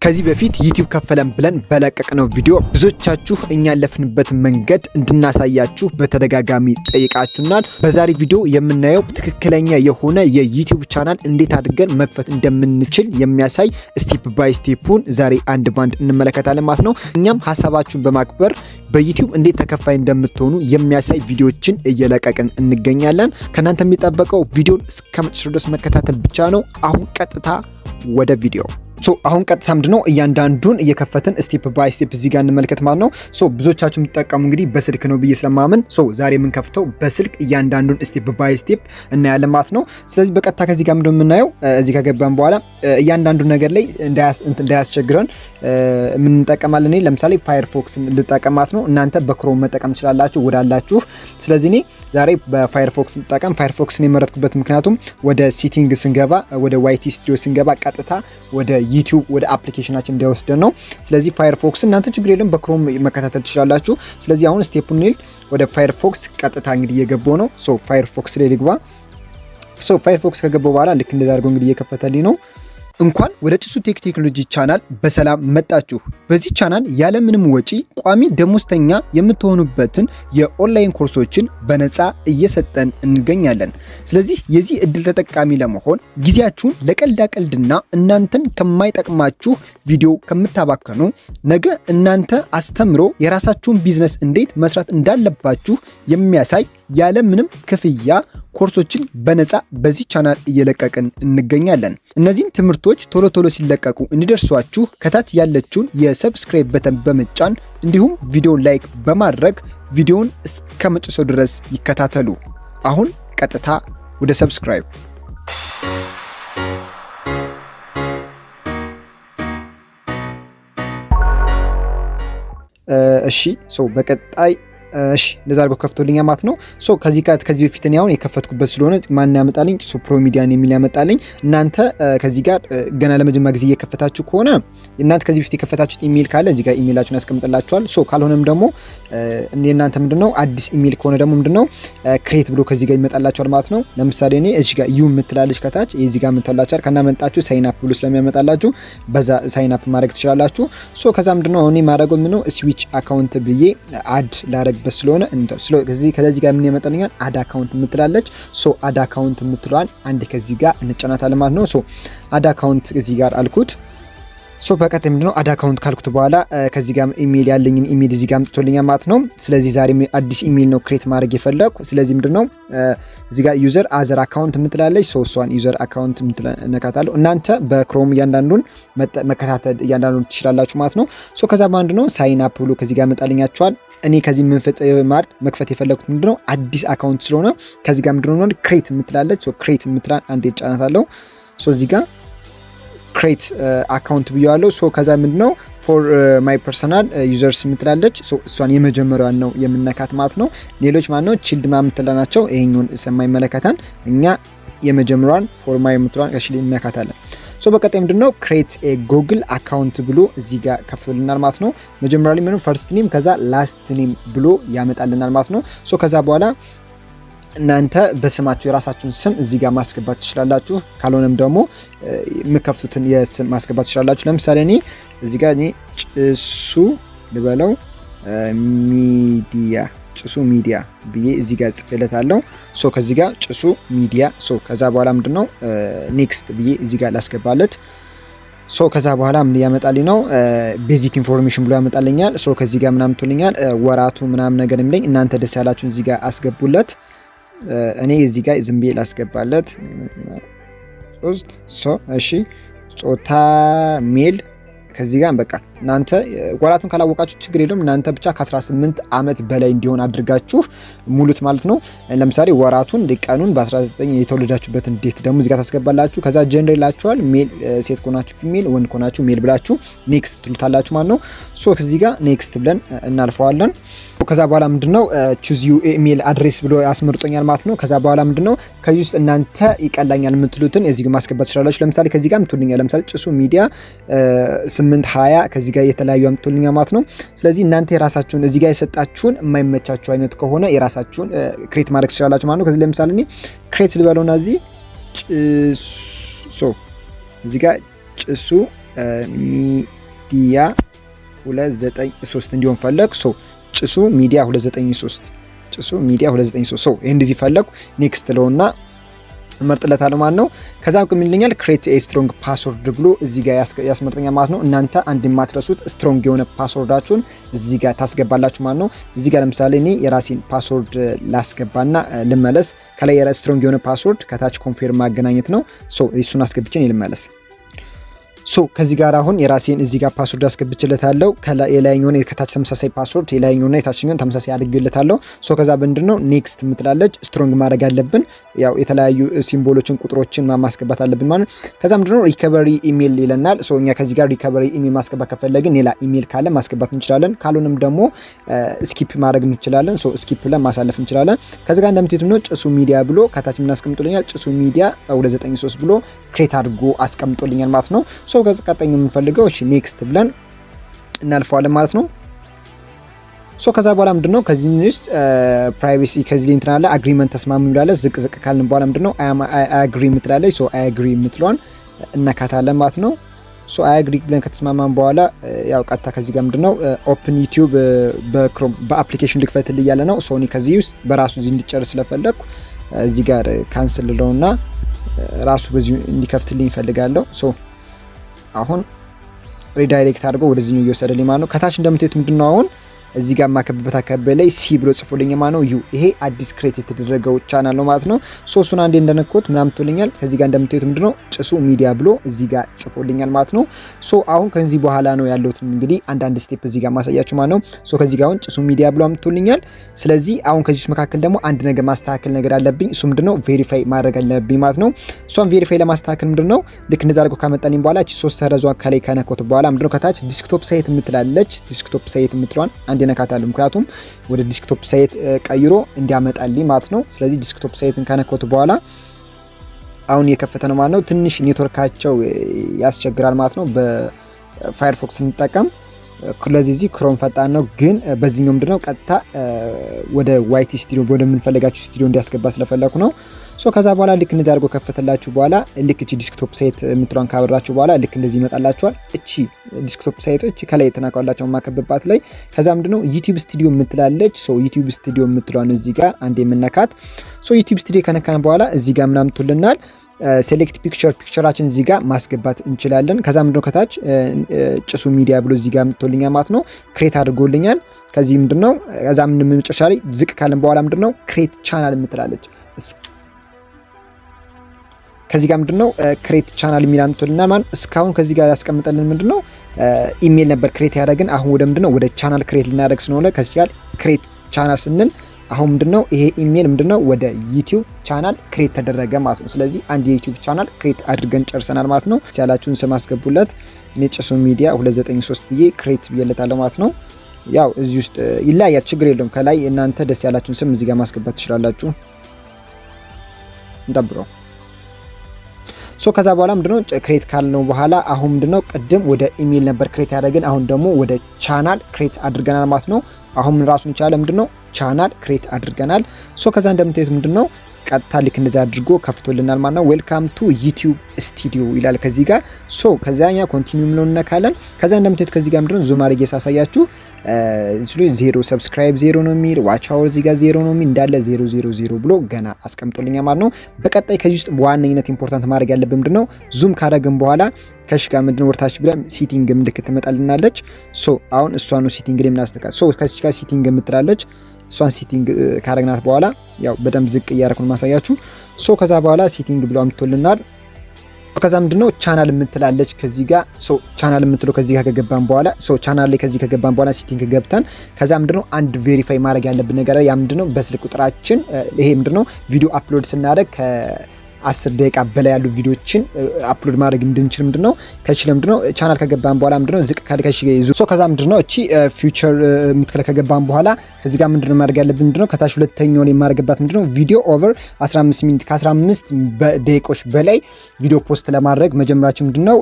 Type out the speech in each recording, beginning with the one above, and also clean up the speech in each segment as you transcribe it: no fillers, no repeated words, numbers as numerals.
ከዚህ በፊት ዩቲዩብ ከፈለን ብለን በለቀቅነው ቪዲዮ ብዙዎቻችሁ እኛ ያለፍንበት መንገድ እንድናሳያችሁ በተደጋጋሚ ጠይቃችሁናል። በዛሬ ቪዲዮ የምናየው ትክክለኛ የሆነ የዩቲዩብ ቻናል እንዴት አድርገን መክፈት እንደምንችል የሚያሳይ ስቴፕ ባይ ስቴፑን ዛሬ አንድ ባንድ እንመለከታለን ማለት ነው። እኛም ሀሳባችሁን በማክበር በዩቲዩብ እንዴት ተከፋይ እንደምትሆኑ የሚያሳይ ቪዲዮዎችን እየለቀቅን እንገኛለን። ከናንተ የሚጠበቀው ቪዲዮን እስከመጨረሻው ድረስ መከታተል ብቻ ነው። አሁን ቀጥታ ወደ ቪዲዮ አሁን ቀጥታ ምንድነው እያንዳንዱን እየከፈትን ስቴፕ ባይ ስቴፕ እዚህ ጋር እንመልከት ማለት ነው። ብዙዎቻችሁ የምትጠቀሙ እንግዲህ በስልክ ነው ብዬ ስለማመን ዛሬ የምንከፍተው በስልክ እያንዳንዱን ስቴፕ ባይ ስቴፕ እናያለን ማለት ነው። ስለዚህ በቀጥታ ከዚህ ጋር ምንድነው የምናየው እዚህ ጋር ገባን በኋላ እያንዳንዱ ነገር ላይ እንዳያስቸግረን ምን እንጠቀማለን? እኔ ለምሳሌ ፋየርፎክስ ልጠቀማት ነው። እናንተ በክሮም መጠቀም ትችላላችሁ ወዳላችሁ። ስለዚህ እኔ ዛሬ በፋየርፎክስ ልጠቀም። ፋየርፎክስን የመረጥኩበት ምክንያቱም ወደ ሴቲንግ ስንገባ ወደ ዋይቲ ስቱዲዮ ስንገባ ቀጥታ ወደ ዩቲዩብ ወደ አፕሊኬሽናችን እንዳይወስደን ነው። ስለዚህ ፋየርፎክስ እናንተ ችግር የለም በክሮም መከታተል ትችላላችሁ። ስለዚህ አሁን ስቴፑን ኒል ወደ ፋየርፎክስ ቀጥታ እንግዲህ እየገባው ነው። ፋየርፎክስ ላይ ልግባ። ፋየርፎክስ ከገባው በኋላ ልክ እንደዛ አድርጎ እንግዲህ እየከፈተልኝ ነው። እንኳን ወደ ጭሱ ቴክ ቴክኖሎጂ ቻናል በሰላም መጣችሁ። በዚህ ቻናል ያለምንም ወጪ ቋሚ ደሞዝተኛ የምትሆኑበትን የኦንላይን ኮርሶችን በነፃ እየሰጠን እንገኛለን። ስለዚህ የዚህ እድል ተጠቃሚ ለመሆን ጊዜያችሁን ለቀልዳቀልድና እናንተን ከማይጠቅማችሁ ቪዲዮ ከምታባከኑ ነገ እናንተ አስተምሮ የራሳችሁን ቢዝነስ እንዴት መስራት እንዳለባችሁ የሚያሳይ ያለምንም ክፍያ ኮርሶችን በነፃ በዚህ ቻናል እየለቀቅን እንገኛለን። እነዚህን ትምህርቶች ቶሎ ቶሎ ሲለቀቁ እንዲደርሷችሁ ከታች ያለችውን የሰብስክራይብ በተን በመጫን እንዲሁም ቪዲዮን ላይክ በማድረግ ቪዲዮን እስከ መጨረሻው ድረስ ይከታተሉ። አሁን ቀጥታ ወደ ሰብስክራይብ። እሺ በቀጣይ እንደዛ አድርጎ ከፍቶልኛ ማለት ነው። ከዚህ በፊት እኔ አሁን የከፈትኩበት ስለሆነ ማን ያመጣልኝ ፕሮ ሚዲያን የሚል ያመጣልኝ። እናንተ ከዚህ ጋር ገና ለመጀመሪያ ጊዜ እየከፈታችሁ ከሆነ እናንተ ከዚህ በፊት የከፈታችሁት ኢሜል ካለ እዚህ ጋር ኢሜላችሁን ያስቀምጥላችኋል። ካልሆነም ደግሞ እናንተ ምንድነው አዲስ ኢሜል ከሆነ ደግሞ ምንድነው ክሬት ብሎ ከዚህ ጋር ይመጣላችኋል ማለት ነው። ለምሳሌ እኔ እዚህ ጋር ዩ የምትላለች ከታች እዚህ ጋር የምትላችኋል ከናመጣችሁ ሳይን አፕ ብሎ ስለሚያመጣላችሁ በዛ ሳይን አፕ ማድረግ ትችላላችሁ። ከዛ ምንድነው እኔ ማድረገው ምንድነው ስዊች አካውንት ብዬ አድ ላረግ ስለሆነ ከዚህ ጋር ምን ያመጣልኛል አድ አካውንት የምትላለች። አድ አካውንት የምትለዋን አንድ ከዚህ ጋር እንጫናታለን ማለት ነው። አድ አካውንት እዚህ ጋር አልኩት። በቀጣይ ምንድነው አድ አካውንት ካልኩት በኋላ ከዚህ ጋር ኢሜል ያለኝን ኢሜል እዚህ ጋር አምጥቶልኛል ማለት ነው። ስለዚህ ዛሬ አዲስ ኢሜል ነው ክሬት ማድረግ የፈለኩ። ስለዚህ ምንድነው እዚህ ጋር ዩዘር አዘር አካውንት የምትላለች እሷን ዩዘር አካውንት ነካታለሁ። እናንተ በክሮም እያንዳንዱን መከታተል እያንዳንዱን ትችላላችሁ ማለት ነው። ከዛ ባንድ ነው ሳይን አፕ ብሎ ከዚህ ጋር ያመጣልኛችኋል። እኔ ከዚህ መክፈት የፈለኩት ምንድነው አዲስ አካውንት ስለሆነ ከዚህ ጋር ምንድነው ክሬት የምትላለች ክሬት የምትላን አንዴ ጫናታለሁ። እዚህ ጋር ክሬት አካውንት ብያለሁ። ከዛ ምንድነው ፎር ማይ ፐርሰናል ዩዘርስ የምትላለች እሷን የመጀመሪያዋን ነው የምነካት ማለት ነው። ሌሎች ማለት ነው ቺልድ የምትላናቸው ይሄኛውን የማይመለከታን እኛ የመጀመሪያዋን ፎር ማይ የምትሏን እሺ እንነካታለን። በቀጣይ ምንድነው ክሬት ጉግል አካውንት ብሎ እዚህ ጋር ከፍቶልናል ማለት ነው። መጀመሪያ ላይ ምንም ፈርስት ኔም ከዛ ላስት ኔም ብሎ ያመጣልናል ማለት ነው። ከዛ በኋላ እናንተ በስማችሁ የራሳችሁን ስም እዚህ ጋር ማስገባት ትችላላችሁ። ካልሆነም ደግሞ የምከፍቱትን የስም ማስገባት ትችላላችሁ። ለምሳሌ እኔ እዚህ ጋር ጭሱ ልበለው ጭሱ ሚዲያ ብዬ እዚህ ጋር ጽፌለታለሁ። ከዚህ ጋር ጭሱ ሚዲያ ከዛ በኋላ ምንድነው ኔክስት ብዬ እዚህ ጋር ላስገባለት። ከዛ በኋላ ምን ያመጣልኝ ነው ቤዚክ ኢንፎርሜሽን ብሎ ያመጣልኛል። ከዚህ ጋር ምናምን ትልኛል ወራቱ ምናምን ነገር የሚለኝ እናንተ ደስ ያላችሁን እዚህ ጋር አስገቡለት። እኔ እዚህ ጋር ዝም ብዬ ላስገባለት 3 እሺ ጾታ ሜል ከዚህ ጋር በቃ እናንተ ወራቱን ካላወቃችሁ ችግር የለውም። እናንተ ብቻ ከ18 ዓመት በላይ እንዲሆን አድርጋችሁ ሙሉት ማለት ነው። ለምሳሌ ወራቱን ቀኑን በ19 የተወለዳችሁበትን ዴት ደግሞ እዚህ ጋር ታስገባላችሁ። ከዛ ጀንደር ይላችኋል። ሜል ሴት ከሆናችሁ ፊሜል፣ ወንድ ከሆናችሁ ሜል ብላችሁ ኔክስት ትሉታላችሁ ማለት ነው። ከዚህ ጋር ኔክስት ብለን እናልፈዋለን። ከዛ በኋላ ምንድነው ቹዝ ዩ ኢሜል አድሬስ ብሎ ያስመርጦኛል ማለት ነው። ከዛ በኋላ ምንድነው ከዚህ ውስጥ እናንተ ይቀላኛል የምትሉትን እዚህ ጋር ማስገባት ትችላላችሁ። ለምሳሌ ከዚህ ጋር ምትሉኛል ለምሳሌ ጭሱ ሚዲያ 820 ከዚህ ጋር የተለያዩ አምጥቶልኛል ማለት ነው። ስለዚህ እናንተ የራሳችሁን እዚህ ጋር የሰጣችሁን የማይመቻችሁ አይነት ከሆነ የራሳችሁን ክሬት ማድረግ ትችላላችሁ ማለት ነው። ከዚህ ለምሳሌ እኔ ክሬት ልበለውና እዚህ ጭሱ እዚህ ጋር ጭሱ ሚዲያ 293 እንዲሆን ፈለግ። ሶ ጭሱ ሚዲያ 293 ጭሱ ሚዲያ 293 ሶ ይሄ እንደዚህ ፈለኩ። ኔክስት ለውና እመርጥለታለሁ ማለት ነው። ከዛም ምን ይለኛል ክሬት ኤ ስትሮንግ ፓስወርድ ብሎ እዚህ ጋር ያስመርጠኛል ማለት ነው። እናንተ አንድ የማትረሱት ስትሮንግ የሆነ ፓስወርዳችሁን እዚህ ጋር ታስገባላችሁ ማለት ነው። እዚህ ጋር ለምሳሌ እኔ የራሴን ፓስወርድ ላስገባና ልመለስ። ከላይ ስትሮንግ የሆነ ፓስወርድ ከታች ኮንፊርም ማገናኘት ነው። ሶ እሱን አስገብቼ ልመለስ። ሶ ከዚህ ጋር አሁን የራሴን እዚህ ጋር ፓስወርድ አስገብቼለታለሁ። የላይኛውን ከታች ተመሳሳይ ፓስወርድ የላይኛውና የታችኛውን ተመሳሳይ አድርጌለታለሁ። ሶ ከዛ ምንድነው ኔክስት ምትላለች ስትሮንግ ማድረግ አለብን። ያው የተለያዩ ሲምቦሎችን ቁጥሮችን ማስገባት አለብን ማለት። ከዛ ምንድነው ሪከቨሪ ኢሜል ይለናል። ሶ እኛ ከዚህ ጋር ሪከቨሪ ኢሜል ማስገባት ከፈለግን ሌላ ኢሜል ካለ ማስገባት እንችላለን። ካልሆነም ደግሞ ስኪፕ ማድረግ እንችላለን። ሶ ስኪፕ ላይ ማሳለፍ እንችላለን። ከዚህ ጋር እንደምትሄዱ ነው ጭሱ ሚዲያ ብሎ ከታች ምን አስቀምጦልኛል ጭሱ ሚዲያ 293 ብሎ ክሬት አድርጎ አስቀምጦልኛል ማለት ነው። ሶ ከዚህ ቀጣይ የምንፈልገው እሺ ኔክስት ብለን እናልፈዋለን ማለት ነው። ሶ ከዛ በኋላ ምንድነው ከዚህ ውስጥ ፕራይቬሲ ከዚህ ላይ እንትን አለ አግሪመንት ተስማሚ ይላል። ዝቅ ካልን በኋላ ምንድነው አይ አግሪ የምትላለች። ሶ አይ አግሪ የምትለዋን እነካታለን ማለት ነው። ሶ አይ አግሪ ብለን ከተስማማን በኋላ ያው ቀጥታ ከዚህ ጋር ምንድነው ኦፕን ዩቲዩብ በክሮም በአፕሊኬሽን ልክፈትልኝ እያለ ነው። ሶ እኔ ከዚህ ውስጥ በራሱ እዚህ እንዲጨርስ ስለፈለኩ እዚህ ጋር ካንስል ልለውና ራሱ በዚህ እንዲከፍትልኝ እፈልጋለሁ። ሶ አሁን ሪዳይሬክት አድርጎ ወደዚህኛው እየወሰደልኝ ማለት ነው። ከታች እንደምትሄዱት ምንድነው አሁን እዚህ ጋር ማከብበት አካባቢ ላይ ሲ ብሎ ጽፎልኝ ማለት ነው። ይሄ አዲስ ክሬት የተደረገው ቻናል ነው ማለት ነው። ሶስቱን አንዴ እንደነኮት ምናምን ትልኛል። ከዚህ ጋር እንደምትሄዱት ምንድነው ጭሱ ሚዲያ ብሎ እዚህ ጋር ጽፎልኛል ማለት ነው። ሶ አሁን ከዚህ በኋላ ነው ያለውት እንግዲህ አንዳንድ ስቴፕ እዚህ ጋር ማሳያችሁ ማለት ነው። ሶ ከዚህ ጋር አሁን ጭሱ ሚዲያ ብሎ አምጥቶልኛል። ስለዚህ አሁን ከዚህ መካከል ደግሞ አንድ ነገር ማስተካከል ነገር አለብኝ። እሱ ምንድነው ቬሪፋይ ማድረግ አለብኝ ማለት ነው። እሷን ቬሪፋይ ለማስተካከል ምንድነው ልክ እንደዛ አድርጎ ካመጣልኝ በኋላ እቺ ሶስት ሰረዟን ከላይ ከነኮት በኋላ ምንድነው ከታች ዲስክቶፕ ሳይት የምትላለች ዲስክቶፕ ሳይት የምትሏን አንድ ነካታለሁ። ምክንያቱም ወደ ዲስክቶፕ ሳይት ቀይሮ እንዲያመጣልኝ ማለት ነው። ስለዚህ ዲስክቶፕ ሳይትን ከነኮት በኋላ አሁን የከፈተ ነው ማለት ነው። ትንሽ ኔትወርካቸው ያስቸግራል ማለት ነው በፋየርፎክስ እንጠቀም። ስለዚህ ክሮም ፈጣን ነው፣ ግን በዚህኛው ምንድነው ቀጥታ ወደ ዋይቲ ስቱዲዮ ወደ ምንፈልጋችሁ ስቱዲዮ እንዲያስገባ ስለፈለኩ ነው። ሶ ከዛ በኋላ ልክ እንደዚህ አድርጎ ከፈተላችሁ በኋላ ልክ እቺ ዲስክቶፕ ሳይት የምትሏን ካበራችሁ በኋላ ልክ እንደዚህ ይመጣላችኋል። እቺ ዲስክቶፕ ሳይት እቺ ከላይ ተናካላችሁ ማከብባት ላይ ከዛ ምንድነው ዩቲዩብ ስቱዲዮ የምትላለች። ሶ ዩቲዩብ ስቱዲዮ የምትሏን እዚህ ጋር አንዴ የምነካት። ሶ ዩቲዩብ ስቱዲዮ ከነካን በኋላ እዚህ ጋር ምናምን ትሉናል ሴሌክት ፒክቸራችን እዚህ ጋር ማስገባት እንችላለን። ከዛ ምንድነው ከታች ጭሱ ሚዲያ ብሎ እዚህ ጋር ምትልኛል ማለት ነው። ክሬት አድርጎልኛል። ከዚህ ምንድነው ከዛ ምን መጨረሻ ላይ ዝቅ ካለን በኋላ ምንድነው ክሬት ቻናል የምትላለች። ከዚህ ጋር ምንድነው ክሬት ቻናል የሚል አምጥቶልናል ማለት እስካሁን ከዚህ ጋር ያስቀምጠልን ምንድነው ኢሜል ነበር ክሬት ያደረግን። አሁን ወደ ምንድነው ወደ ቻናል ክሬት ልናደርግ ስለሆነ ከዚህ ጋር ክሬት ቻናል ስንል አሁን ምንድነው ይሄ ኢሜል ምንድነው ወደ ዩቲዩብ ቻናል ክሬት ተደረገ ማለት ነው። ስለዚህ አንድ የዩቲዩብ ቻናል ክሬት አድርገን ጨርሰናል ማለት ነው። ያላችሁን ስም አስገቡለት። እኔ ጭሱ ሚዲያ 293 ብዬ ክሬት ብዬለታለሁ ማለት ነው። ያው እዚህ ውስጥ ይለያያል፣ ችግር የለውም። ከላይ እናንተ ደስ ያላችሁን ስም እዚህ ጋር ማስገባት ትችላላችሁ። እንጠብቀው። ሶ ከዛ በኋላ ምንድነው ክሬት ካልነው በኋላ አሁን ምንድነው ቅድም ወደ ኢሜል ነበር ክሬት ያደረግን፣ አሁን ደግሞ ወደ ቻናል ክሬት አድርገናል ማለት ነው። አሁን ምን ራሱን ይቻለ ምንድነው ቻናል ክሬት አድርገናል። ሶ ከዛ እንደምታዩት ምንድነው ቀጥታ ልክ እንደዛ አድርጎ ከፍቶልናል ማለት ነው። ዌልካም ቱ ዩቲዩብ ስቱዲዮ ይላል ከዚህ ጋር። ሶ ከዛኛ ኮንቲኒው ምለውን ነካለን። ከዛ እንደምታዩት ከዚህ ጋር ምንድነው ዙም አድርጌ ሳሳያችሁ ዜሮ ሰብስክራይብ ዜሮ ነው የሚል ዋች አወር እዚህ ጋር ዜሮ ነው የሚል እንዳለ 000 ብሎ ገና አስቀምጦልኛል ማለት ነው። በቀጣይ ከዚህ ውስጥ በዋነኝነት ኢምፖርታንት ማድረግ ያለብን ምንድነው ዙም ካደረግን በኋላ ከሽ ጋር ምንድነው ወርታች ብለን ሲቲንግ ምልክት ትመጣልናለች። ሶ አሁን እሷ ነው ሲቲንግ ላይ ምናስተካክል። ሶ ከዚህ ጋር ሲቲንግ የምትላለች እሷን ሲቲንግ ካረግናት በኋላ ያው በደንብ ዝቅ እያደረኩን ማሳያችሁ። ሶ ከዛ በኋላ ሲቲንግ ብሎ አምጥቶልናል። ከዛ ምንድነው ቻናል የምትላለች ከዚህ ጋር። ሶ ቻናል የምትለው ከዚህ ጋር ከገባን በኋላ ሶ ቻናል ላይ ከዚህ ከገባን በኋላ ሲቲንግ ገብተን ከዛ ምንድነው አንድ ቬሪፋይ ማድረግ ያለብን ነገር ያ ምንድነው በስልክ ቁጥራችን ይሄ ምንድነው ቪዲዮ አፕሎድ ስናደርግ ከ10 ደቂቃ በላይ ያሉ ቪዲዮችን አፕሎድ ማድረግ እንድንችል ምንድነው ከችለ ምንድነው ቻናል ከገባን በኋላ ምንድነው ዝቅ ካልከሽ ይዙ። ሶ ከዛ ምንድነው እቺ ፊውቸር የምትከለ ከገባን በኋላ ከዚህ ጋር ምንድነው ማድረግ ያለብን ምንድነው ከታች ሁለተኛው ላይ ማድረግባት ምንድነው ቪዲዮ ኦቨር 15 ሚኒት ከ15 ደቂቃዎች በላይ ቪዲዮ ፖስት ለማድረግ መጀመሪያችን ምንድነው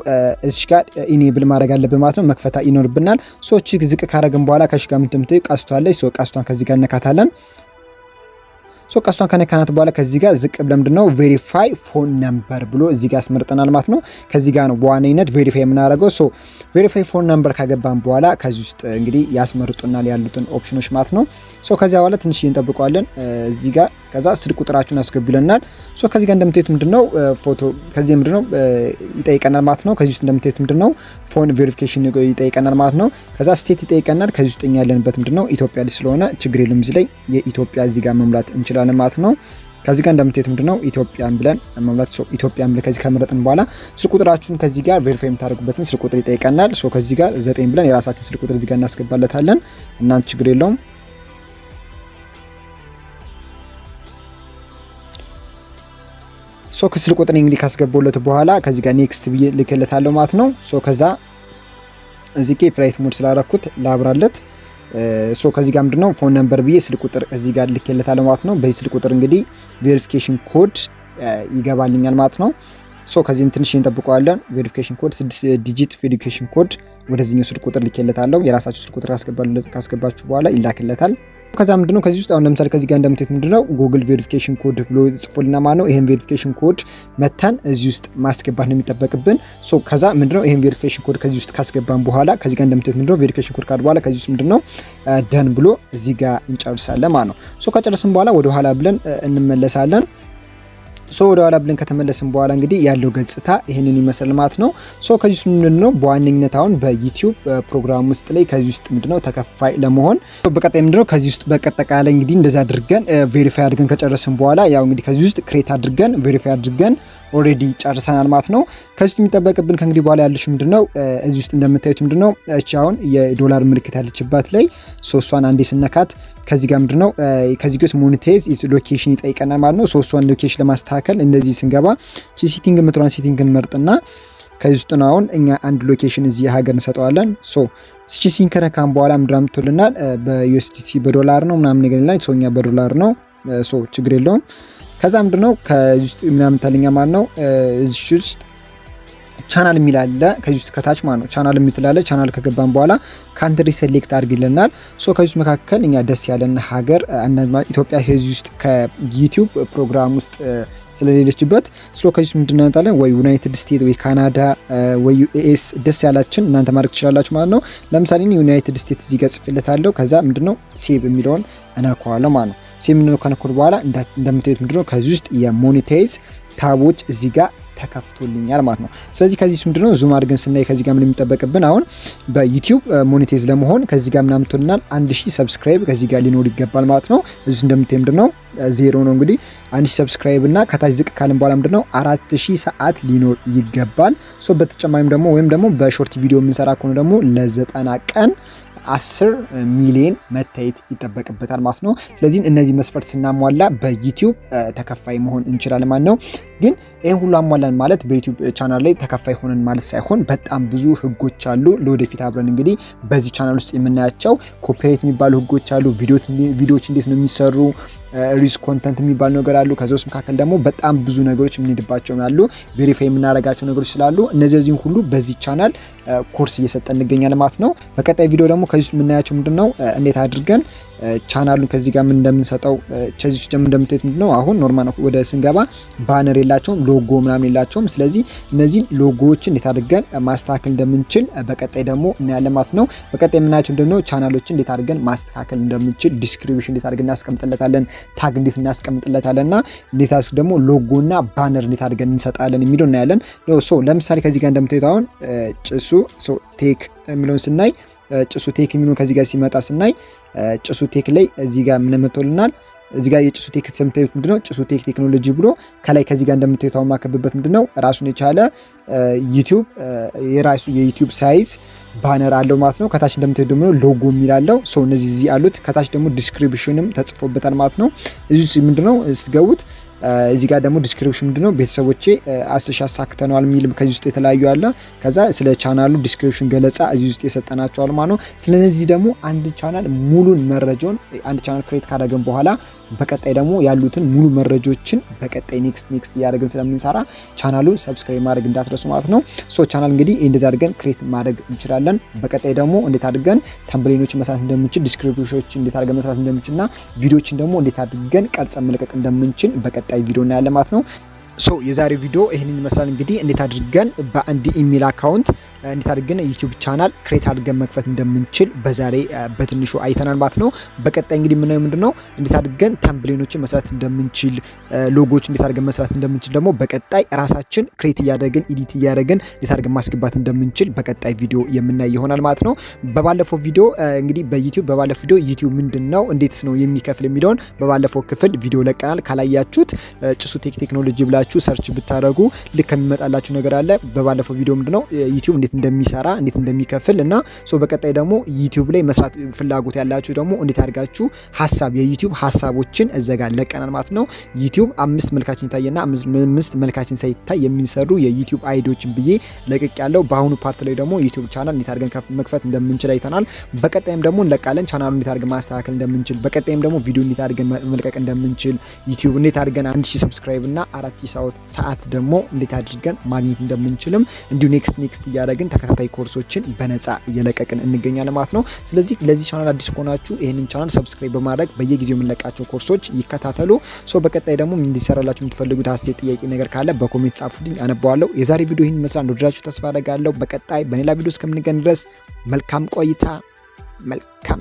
እዚህ ጋር ኢኔብል ማድረግ አለብን ማለት ነው። መክፈታ ይኖርብናል። ሶ እቺ ዝቅ ካረግን በኋላ ከሽ ጋር ምንድነው ቀስቷለች። ሶ ቀስቷን ከዚህ ጋር ነካታለን። ሶ ቀስቷን ከነካናት በኋላ ከዚህ ጋር ዝቅ ብለን ምንድነው ቬሪፋይ ፎን ነምበር ብሎ እዚህ ጋር ያስመርጠናል ማለት ነው። ከዚህ ጋር ነው በዋነኝነት ቬሪፋይ የምናደርገው። ሶ ቬሪፋይ ፎን ነምበር ካገባን በኋላ ከዚህ ውስጥ እንግዲህ ያስመርጡናል ያሉትን ኦፕሽኖች ማለት ነው። ሶ ከዚያ በኋላ ትንሽ እንጠብቀዋለን እዚህ ጋር ከዛ ስልክ ቁጥራችሁን አስገቡልናል። ሶ ከዚህ ጋር እንደምታዩት ምንድነው ፎቶ ከዚህ ምንድነው ይጠይቀናል ማለት ነው። ከዚህ ውስጥ እንደምታዩት ምንድነው ፎን ቬሪፊኬሽን ይጠይቀናል ማለት ነው። ከዛ ስቴት ይጠይቀናል። ከዚህ ውስጥ ያለንበት ምንድነው ኢትዮጵያ ላይ ስለሆነ ችግር የለም እዚህ ላይ የኢትዮጵያ እዚህ ጋር መሙላት እንችላለን ማለት ነው። ከዚህ ጋር እንደምታዩት ምንድነው ኢትዮጵያን ብለን መሙላት ኢትዮጵያን ብለን ከዚህ ከመረጥን በኋላ ስልክ ቁጥራችሁን ከዚህ ጋር ቬሪፋይ የምታደርጉበትን ስልክ ቁጥር ይጠይቀናል። ሶ ከዚህ ጋር 9 ብለን የራሳችን ስልክ ቁጥር እዚህ ጋር እናስገባለታለን። እናንተ ችግር የለውም። ሶ ከስልክ ቁጥር እንግዲህ ካስገባውለት በኋላ ከዚህ ጋር ኔክስት ብዬ ልክለታለሁ ማለት ነው። ሶ ከዛ እዚህ ጋር ፍላይት ሞድ ስላደረኩት ላብራለት። ሶ ከዚህ ጋር ምንድነው ፎን ነምበር ብዬ ስልክ ቁጥር እዚህ ጋር ልክለታለሁ ማለት ነው። በዚህ ስልክ ቁጥር እንግዲህ ቬሪፊኬሽን ኮድ ይገባልኛል ማለት ነው። ሶ ከዚህም ትንሽ እንጠብቀዋለን። ቬሪፊኬሽን ኮድ 6 ዲጂት ቬሪፊኬሽን ኮድ ወደዚህኛው ስልክ ቁጥር ልክለታለሁ። የራሳችሁ ስልክ ቁጥር ካስገባችሁ በኋላ ይላክለታል። ከዛ ምንድነው ከዚህ ውስጥ አሁን ለምሳሌ ከዚህ ጋር እንደምታዩት ምንድነው ጉግል ቬሪፊኬሽን ኮድ ብሎ ጽፎልና ማለት ነው። ይሄን ቬሪፊኬሽን ኮድ መተን እዚህ ውስጥ ማስገባት ነው የሚጠበቅብን። ሶ ከዛ ምንድነው ይሄን ቬሪፊኬሽን ኮድ ከዚህ ውስጥ ካስገባን በኋላ ከዚህ ጋር እንደምታዩት ምንድነው ቬሪፊኬሽን ኮድ ካድ በኋላ ከዚህ ውስጥ ምንድነው ደን ብሎ እዚህ ጋር እንጨርሳለን ማለት ነው። ሶ ከጨረስን በኋላ ወደ ኋላ ብለን እንመለሳለን። ሶ ወደ ኋላ ብለን ከተመለስን በኋላ እንግዲህ ያለው ገጽታ ይሄንን ይመስላል ማለት ነው። ሶ ከዚህ ውስጥ ምንድነው በዋነኝነት አሁን በዩቲዩብ ፕሮግራም ውስጥ ላይ ከዚህ ውስጥ ምንድነው ተከፋይ ለመሆን በቀጣይ ምንድነው ከዚህ ውስጥ በቀጣይ እንግዲህ እንደዛ አድርገን ቬሪፋይ አድርገን ከጨረስን በኋላ ያው እንግዲህ ከዚህ ውስጥ ክሬት አድርገን ቬሪፋይ አድርገን ኦሬዲ ጨርሰናል ማለት ነው። ከዚህ ውስጥ የሚጠበቅብን ከእንግዲህ በኋላ ያለችው ምንድነው እዚህ ውስጥ እንደምታዩት ምንድነው እቺ አሁን የዶላር ምልክት ያለችባት ላይ ሶስቷን አንዴ ስነካት ከዚህ ጋር ምንድነው ከዚህ ጋር ሞኔታይዝ ኢዝ ሎኬሽን ይጠይቀናል ማለት ነው። ሶስቷን ሎኬሽን ለማስተካከል እንደዚህ ስንገባ ሴቲንግ ምትሯን ሴቲንግ እንመርጥና ከዚህ ውስጥ ነው አሁን እኛ አንድ ሎኬሽን እዚህ ሀገር እንሰጠዋለን። ሶ ሴቲንግ ከነካን በኋላ ምንድነው አምጥቶልናል በዩኤስዲቲ በዶላር ነው ምናምን ነገር ይላል። ሶ እኛ በዶላር ነው ሶ ችግር የለውም። ከዛ ምንድነው ከዚህ ውስጥ ምናምን ታለኛ ማለት ነው እዚህ ውስጥ ቻናል የሚል አለ ከዚህ ውስጥ ከታች ማለት ነው ቻናል የምትላለ ቻናል ከገባን በኋላ ካንትሪ ሴሌክት አድርግልናል። ሶ ከዚህ ውስጥ መካከል እኛ ደስ ያለን ሀገር ኢትዮጵያ ከዚህ ውስጥ ከዩቲዩብ ፕሮግራም ውስጥ ስለሌለችበት ስለ ከዚህ ምንድነው እንታለን ወይ ዩናይትድ ስቴትስ ወይ ካናዳ ወይ ዩኤስ ደስ ያላችን እናንተ ማድረግ ትችላላችሁ ማለት ነው። ለምሳሌ ዩናይትድ ስቴትስ እዚህ ጋር ጽፍለታለሁ። ከዛ ምንድነው ሴቭ የሚለውን እነካዋለሁ ማለት ነው። ሴቭ ምንድነው ከነካው በኋላ እንደምታዩት ምንድነው ከዚህ ውስጥ የሞኔታይዝ ታቦች እዚህ ጋር ተከፍቶልኛል ማለት ነው። ስለዚህ ከዚህ ምንድነው ዙም አድርገን ስናይ ከዚህ ጋር ምን የሚጠበቅብን አሁን በዩቲዩብ ሞኔታይዝ ለመሆን ከዚህ ጋር ምናምን ትሆናል 1000 ሰብስክራይብ ከዚህ ጋር ሊኖር ይገባል ማለት ነው። እዚህ እንደምታዩት ምንድነው ዜሮ ነው እንግዲህ 1000 ሰብስክራይብ እና ከታች ዝቅ ካልን በኋላ ምንድነው 4000 ሰዓት ሊኖር ይገባል። ሶ በተጨማሪም ደግሞ ወይም ደግሞ በሾርት ቪዲዮ የምንሰራ ከሆነ ደግሞ ለ90 ቀን 10 ሚሊዮን መታየት ይጠበቅበታል ማለት ነው። ስለዚህ እነዚህ መስፈርት ስናሟላ በዩቲዩብ ተከፋይ መሆን እንችላለን ማለት ነው። ግን ይሄን ሁሉ አሟላን ማለት በዩቲዩብ ቻናል ላይ ተከፋይ ሆነን ማለት ሳይሆን በጣም ብዙ ህጎች አሉ። ለወደፊት አብረን እንግዲህ በዚህ ቻናል ውስጥ የምናያቸው ኮፒራይት የሚባሉ ህጎች አሉ። ቪዲዮዎች እንዴት ነው የሚሰሩ ሪስክ ኮንተንት የሚባል ነገር አሉ። ከዛ ውስጥ መካከል ደግሞ በጣም ብዙ ነገሮች የምንሄድባቸው አሉ። ቬሪፋይ የምናደርጋቸው ነገሮች ስላሉ እነዚህን ሁሉ በዚህ ቻናል ኮርስ እየሰጠን እንገኛለን ማለት ነው። በቀጣይ ቪዲዮ ደግሞ ከዚህ የምናያቸው ምንድነው እንዴት አድርገን ቻናሉን ከዚህ ጋር ምን እንደምንሰጠው ከዚህ ውስጥ እንደምታዩት ምንድነው አሁን ኖርማል ወደ ስንገባ ባነር የላቸውም ሎጎ ምናምን የላቸውም። ስለዚህ እነዚህ ሎጎዎችን እንዴት አድርገን ማስተካከል እንደምንችል በቀጣይ ደግሞ እናያለን ማለት ነው። በቀጣይ የምናያቸው ምንድነው ቻናሎችን እንዴት አድርገን ማስተካከል እንደምንችል ዲስክሪፕሽን እንዴት አድርገን እናስቀምጥለታለን ታግ እንዴት እናስቀምጥለታለንና እንዴት አስ ደግሞ ሎጎና ባነር እንዴት አድርገን እንሰጣለን የሚለው እናያለን። ሶ ለምሳሌ ከዚህ ጋር እንደምታዩት አሁን ጭሱ ቴክ የሚለውን ስናይ ጭሱ ቴክ የሚለውን ከዚህ ጋር ሲመጣ ስናይ ጭሱ ቴክ ላይ እዚህ ጋር ምን መጥቶልናል እዚህ ጋር የጭሱ ቴክ ሰምታዩት ምንድነው ጭሱ ቴክ ቴክኖሎጂ ብሎ ከላይ ከዚህ ጋር እንደምታዩት አሁን ማከብበት ምንድነው ራሱን የቻለ ዩቲዩብ የራሱ የዩቲዩብ ሳይዝ ባነር አለው ማለት ነው። ከታች እንደምታዩት ደግሞ ሎጎ የሚላለው ሶ እነዚህ እዚህ አሉት። ከታች ደግሞ ዲስክሪፕሽንም ተጽፎበታል ማለት ነው። እዚህ ምንድነው እስገቡት እዚህ ጋር ደግሞ ዲስክሪፕሽን ምንድነው ቤተሰቦቼ 10 ሺህ አሳክተናል የሚል ከዚህ ውስጥ የተለያዩ አለ። ከዛ ስለ ቻናሉ ዲስክሪፕሽን ገለጻ እዚህ ውስጥ የሰጠናቸዋል ማለት ነው። ስለዚህ ደግሞ አንድ ቻናል ሙሉን መረጃውን አንድ ቻናል ክሬት ካደረግን በኋላ በቀጣይ ደግሞ ያሉትን ሙሉ መረጃዎችን በቀጣይ ኔክስት እያደረግን ስለምንሰራ ቻናሉን ሰብስክራይብ ማድረግ እንዳትረሱ ማለት ነው። ቻናል እንግዲህ እንደዛ አድርገን ክሬት ማድረግ እንችላለን። በቀጣይ ደግሞ እንዴት አድርገን ተምብሌኖችን መስራት እንደምንችል፣ ዲስክሪፕሽኖችን እንዴት አድርገን መስራት እንደምንችልና ቪዲዮዎችን ደግሞ እንዴት አድርገን ቀርጸን መልቀቅ እንደምንችል በቀጣይ ቪዲዮ እናያለን ማለት ነው። የዛሬው ቪዲዮ ይህንን ይመስላል። እንግዲህ እንዴት አድርገን በአንድ ኢሜል አካውንት እንዴት አድርገን ዩቲዩብ ቻናል ክሬት አድርገን መክፈት እንደምንችል በዛሬ በትንሹ አይተናል ማለት ነው። በቀጣይ እንግዲህ የምናየው ምንድነው እንዴት አድርገን ተምብሌኖችን መስራት እንደምንችል፣ ሎጎዎች እንዴት አድርገን መስራት እንደምንችል ደግሞ በቀጣይ ራሳችን ክሬት እያደረግን ኤዲት እያደረግን እንዴት አድርገን ማስገባት እንደምንችል በቀጣይ ቪዲዮ የምናይ ይሆናል ማለት ነው። በባለፈው ቪዲዮ እንግዲህ በባለፈው ቪዲዮ ዩቲዩብ ምንድነው እንዴትስ ነው የሚከፍል የሚለውን በባለፈው ክፍል ቪዲዮ ለቀናል። ካላያችሁት ጭሱ ቴክኖሎጂ ብላችሁ ሰርች ብታደርጉ ልክ የሚመጣላችሁ ነገር አለ። በባለፈው ቪዲዮ ምንድነው ዩቲዩብ እንዴት እንደሚሰራ እንዴት እንደሚከፍል እና በቀጣይ ደግሞ ዩቲዩብ ላይ መስራት ፍላጎት ያላችሁ ደግሞ እንዴት አድርጋችሁ የዩቲዩብ ሀሳቦችን እዘጋ ለቀናል ማለት ነው። ዩቲዩብ 5 መልካችን ይታየና 5 መልካችን ሳይታይ የሚሰሩ የዩቲዩብ አይዲዎችን ብዬ ለቅቅ ያለው። በአሁኑ ፓርት ላይ ደግሞ ዩቲዩብ ቻናል እንዴት አድርገን መክፈት እንደምንችል አይተናል። በቀጣይም ደግሞ እንለቃለን ቻናሉ እንዴት አድርገን ማስተካከል እንደምንችል፣ በቀጣይም ደግሞ ቪዲዮ እንዴት አድርገን መልቀቅ እንደምንችል፣ ዩቲዩብ እንዴት አድርገን 1000 ሰብስክራይብ እና 4000 ሰዓት ደግሞ እንዴት አድርገን ማግኘት እንደምንችልም እንዲሁ ኔክስት እያደረግን ተከታታይ ኮርሶችን በነፃ እየለቀቅን እንገኛለን ማለት ነው። ስለዚህ ለዚህ ቻናል አዲስ ከሆናችሁ ይህንን ቻናል ሰብስክራይብ በማድረግ በየጊዜው የምንለቃቸው ኮርሶች ይከታተሉ። በቀጣይ ደግሞ እንዲሰራላችሁ የምትፈልጉት አስተያየት፣ ጥያቄ ነገር ካለ በኮሜንት ጻፉልኝ፣ አነባዋለሁ። የዛሬ ቪዲዮ ይህን ይመስላል። እንደወደዳችሁ ተስፋ አደርጋለሁ። በቀጣይ በሌላ ቪዲዮ እስከምንገናኝ ድረስ መልካም ቆይታ፣ መልካም